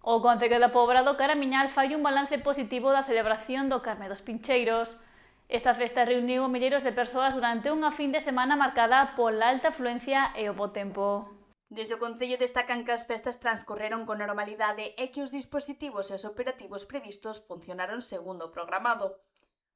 O Concello da Pobra do Caramiñal fai un balance positivo da celebración do Carme dos Pincheiros. Esta festa reuniu milleiros de persoas durante unha fin de semana marcada pola alta afluencia e o bo tempo. Desde o Concello destacan que as festas transcorreron con normalidade e que os dispositivos e os operativos previstos funcionaron segundo o programado.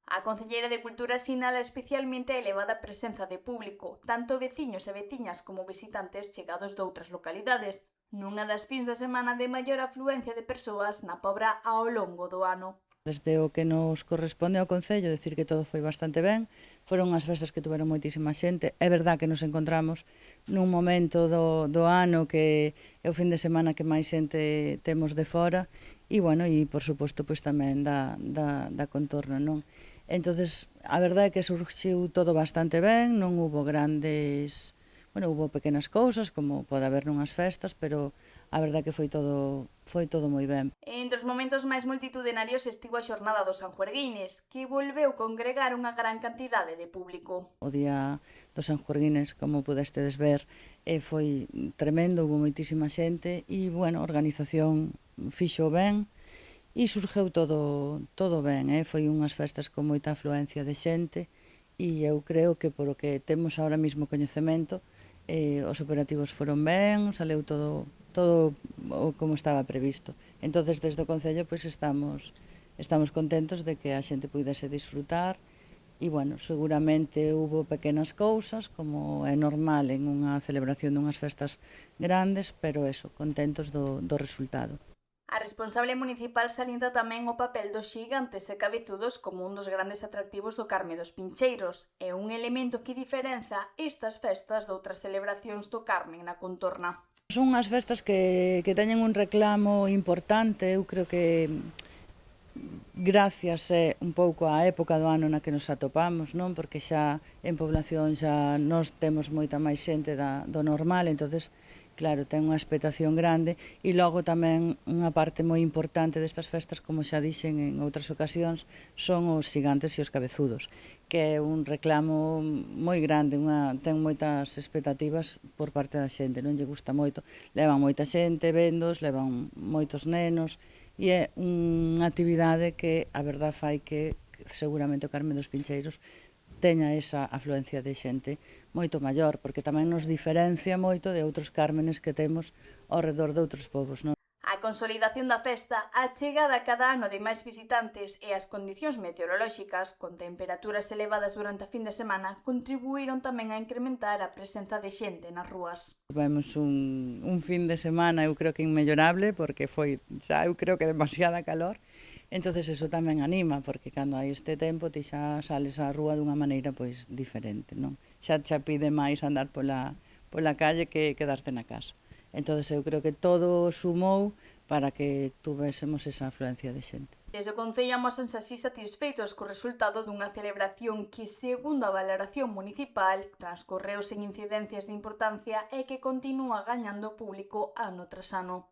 A concelleira de Cultura sinala especialmente a elevada presenza de público, tanto veciños e veciñas como visitantes chegados doutras localidades, nunha das fins de semana de maior afluencia de persoas na Pobra ao longo do ano. Desde o que nos corresponde ao Concello, decir que todo foi bastante ben, foron unhas festas que tuveron moitísima xente, é verdad que nos encontramos nun momento do ano que é o fin de semana que máis xente temos de fora, e, bueno, e por suposto, pois tamén da contorna, non? Entonces, a verdade é que surxiu todo bastante ben, non hubo grandes... Bueno, hubo pequenas cousas, como pode haber nunhas festas, pero a verdade é que foi todo moi ben. Entre os momentos máis multitudinarios estivo a xornada dos sanjuerguines, que volveu congregar unha gran cantidade de público. O día dos sanjuerguines, como pudestedes ver, foi tremendo, hubo moitísima xente e, bueno, a organización fixo ben e surgeu todo ben, foi unhas festas con moita afluencia de xente e eu creo que por o que temos ahora mesmo coñecemento, os operativos foron ben, saleu todo como estaba previsto. Entonces, desde o Concello, pois estamos contentos de que a xente puidese disfrutar e, bueno, seguramente hubo pequenas cousas, como é normal en unha celebración dunhas festas grandes, pero eso, contentos do resultado. A responsable municipal salienta tamén o papel dos xigantes e cabezudos como un dos grandes atractivos do Carme dos Pincheiros e un elemento que diferenza estas festas doutras celebracións do Carme na contorna. Son unhas festas que teñen un reclamo importante, eu creo que gracias un pouco á época do ano na que nos atopamos, non? Porque xa en población xa nós temos moita máis xente do normal, entonces claro, ten unha expectación grande e logo tamén unha parte moi importante destas festas, como xa dixen en outras ocasións, son os xigantes e os cabezudos, que é un reclamo moi grande, ten moitas expectativas por parte da xente, non lle gusta moito. Levan moita xente vendos, levan moitos nenos e é unha actividade que a verdad fai que seguramente o Carme dos Pincheiros teña esa afluencia de xente moito maior, porque tamén nos diferencia moito de outros cármenes que temos ao redor de outros povos, non? A consolidación da festa, a chegada cada ano de máis visitantes e as condicións meteorolóxicas, con temperaturas elevadas durante a fin de semana, contribuíron tamén a incrementar a presenza de xente nas rúas. Tivemos un fin de semana, eu creo que inmellorable, porque foi xa eu creo que demasiada calor. Entonces eso tamén anima, porque cando hai este tempo ti xa sales á rúa dunha maneira pois diferente, non? Xa pide máis andar pola calle que quedarte na casa. Entonces eu creo que todo sumou para que tuvésemos esa afluencia de xente. Desde o Concello amosanse así satisfeitos co resultado dunha celebración que, segundo a valoración municipal, transcorreu sen incidencias de importancia e que continúa gañando público ano tras ano.